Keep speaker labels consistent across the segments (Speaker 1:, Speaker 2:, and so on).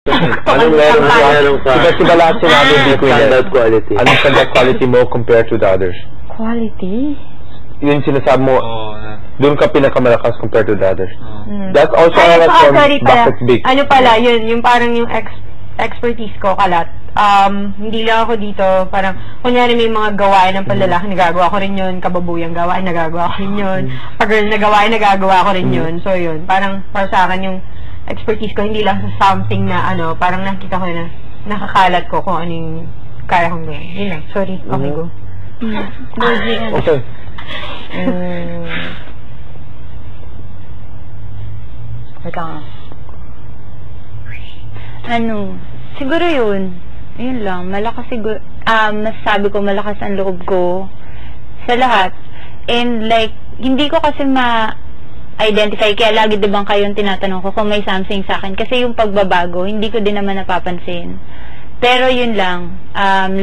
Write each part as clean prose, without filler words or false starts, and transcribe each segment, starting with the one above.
Speaker 1: Anong meron ka?
Speaker 2: Diba lahat sinabi dito
Speaker 1: Standout quality.
Speaker 2: Anong standout quality mo compared to the others?
Speaker 3: Quality?
Speaker 2: Yun sinasabi mo, doon ka pinakamalakas compared to the others. That's also
Speaker 3: Ay,
Speaker 2: a from
Speaker 3: sorry pala.
Speaker 2: Buckets Big.
Speaker 3: Ano pala, yun, yung parang yung expertise ko, kalat. Hindi lang ako dito, parang, kunyari may mga gawain ng panlalaki, nagagawa ko rin yun, kababuyang gawain, nagagawa ko rin yun, pag girl na gawain, nagagawa ko rin yun. So yun, parang para sa akin yung expertise ko, hindi lang sa something na ano, parang nakita ko na, nakakalat ko kung ano yung kaya kong gawin. Yun lang, sorry, okay go.
Speaker 2: Okay.
Speaker 4: Ano, siguro yun lang, malakas siguro, masasabi ko malakas ang loob ko sa lahat. And like, hindi ko kasi identify, kaya lagi diba kayong tinatanong ko kung may something sa akin, kasi yung pagbabago, hindi ko din naman napapansin. Pero yun lang,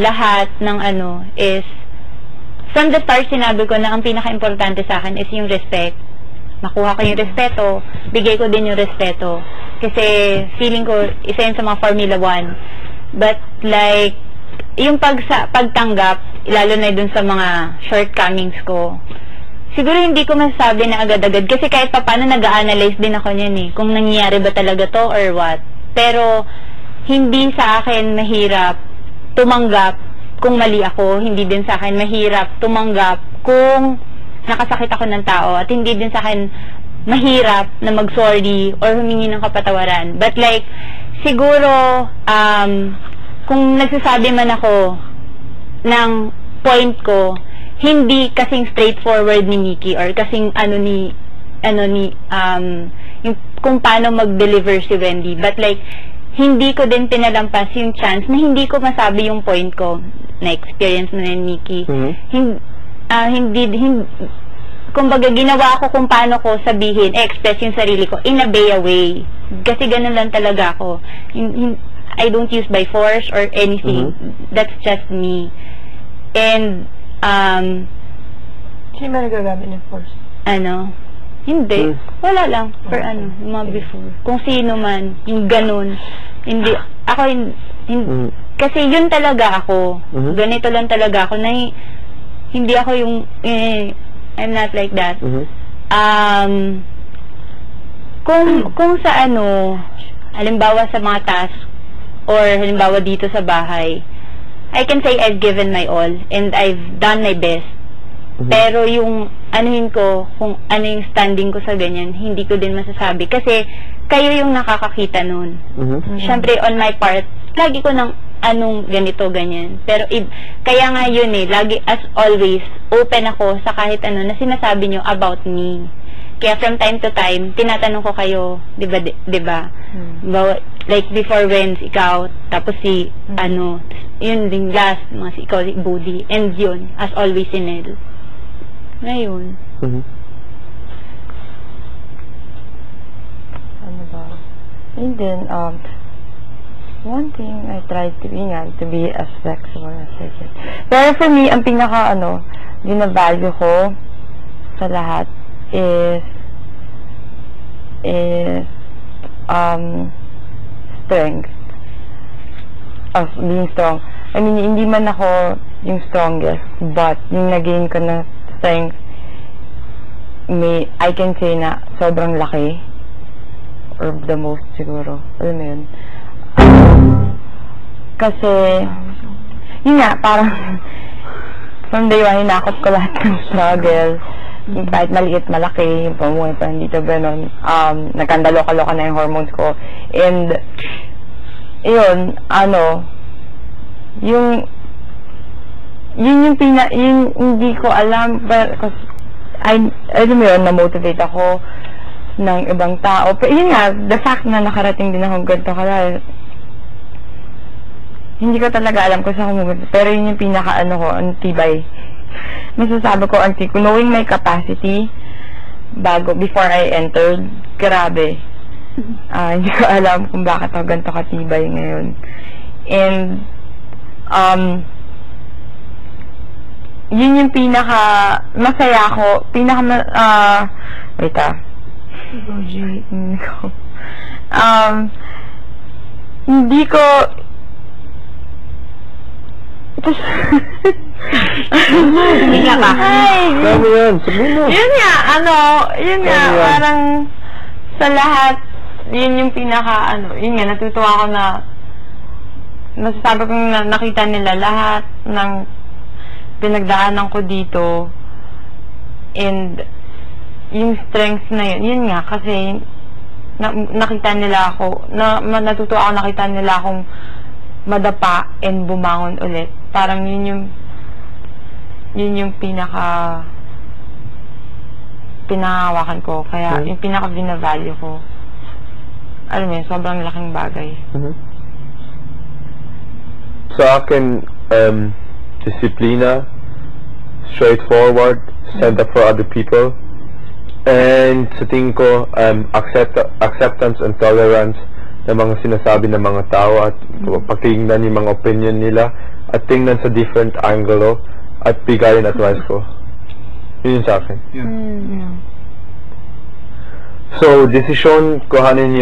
Speaker 4: lahat ng ano is, from the start sinabi ko na ang pinaka-importante sa akin is yung respect. Makuha ko yung respeto, bigay ko din yung respeto. Kasi feeling ko, isa yun sa mga Formula 1. But like, yung pagtanggap, lalo na dun sa mga shortcomings ko, siguro hindi ko masasabi na agad-agad. Kasi kahit paano nag-a-analyze din ako niyan eh. Kung nangyayari ba talaga to or what. Pero, hindi sa akin mahirap tumanggap kung mali ako. Hindi din sa akin mahirap tumanggap kung nakasakit ako ng tao. At hindi din sa akin mahirap na mag-sorry or humingi ng kapatawaran. But like, siguro, kung nagsasabi man ako ng point ko, hindi kasing straightforward ni Mickey or kasing yung kung paano mag-deliver si Wendy. But like, hindi ko din pinalampas yung chance na hindi ko masabi yung point ko na experience na ni Mickey. Kumbaga, ginawa ko kung paano ko sabihin, express yung sarili ko in a Bea way. Kasi ganun lang talaga ako. I don't use by force or anything. That's just me. And,
Speaker 3: Sino ba nagagamit ng force?
Speaker 4: ano, hindi. Wala lang. For ano, mga before. Kung sino man, yung ganun. Hindi, ako, kasi yun talaga ako. Ganito lang talaga ako. Na, hindi ako yung, I'm not like that. Kung sa ano, halimbawa sa mga task, or halimbawa dito sa bahay, I can say I've given my all, and I've done my best. Pero yung anuhin ko, kung ano yung standing ko sa ganyan, hindi ko din masasabi. Kasi kayo yung nakakakita nun. Siyempre, on my part, lagi ko ng anong ganito, ganyan. Pero kaya nga yun lagi, as always, open ako sa kahit ano na sinasabi nyo about me. Kaya from time to time, tinatanong ko kayo, diba? Like before when ikaw, tapos si, yun din last, mga si ikaw, si Budi, and yun, as always si Nel. Ngayon.
Speaker 5: Ano ba? And then, one thing I tried to be as flexible as I can. Pero for me, ang pinaka, ginavalue ko sa lahat is strength. Of being strong. I mean, hindi man ako yung strongest, but yung nagain ko na strength, I can say na sobrang laki, or the most siguro. Alam mo yun? Kasi, yun nga, parang from day one, hinakot ko lahat ng struggle. Kahit maliit, malaki, yung pamuhay pa dito, gano'n. Nagkandalo-kaloka na yung hormones ko. And, yun, yung hindi ko alam, because, alam mo yun, na-motivate ako ng ibang tao. Pero yun nga, the fact na nakarating din ako ganito kalala, hindi ko talaga alam kung saan kumulit. Pero yun yung pinaka, ko, ang tibay. Masasabi ko, knowing my capacity, before I entered, grabe. Hindi ko alam kung bakit ako ganito katibay ngayon. And, yun yung pinaka, masaya ko, hindi ko...
Speaker 3: Hihinga ka.
Speaker 2: Sabi yan, sabihin mo.
Speaker 5: Yun nga, yun nga,
Speaker 2: Ano yan?
Speaker 5: parang sa lahat, yun yung pinaka, yun nga, natutuwa ako na nasasabi kong nakita nila lahat ng pinagdaanan ko dito and yung strengths na yun nga, kasi nakita nila ako, natutuwa ako nakita nila akong madapa and bumangon ulit. Parang yun yung pinangahawakan ko. Kaya yung pinaka binavalue ko, alam mo yun, sobrang laking bagay.
Speaker 2: Sa akin, disiplina, straightforward, stand up for other people, and sa tingin ko, acceptance and tolerance ng mga sinasabi ng mga tao at pagtingnan yung mga opinion nila at tingnan sa different angle at bigayin advice ko. Yun yung sa akin. So, desisyon, kuhanin niyo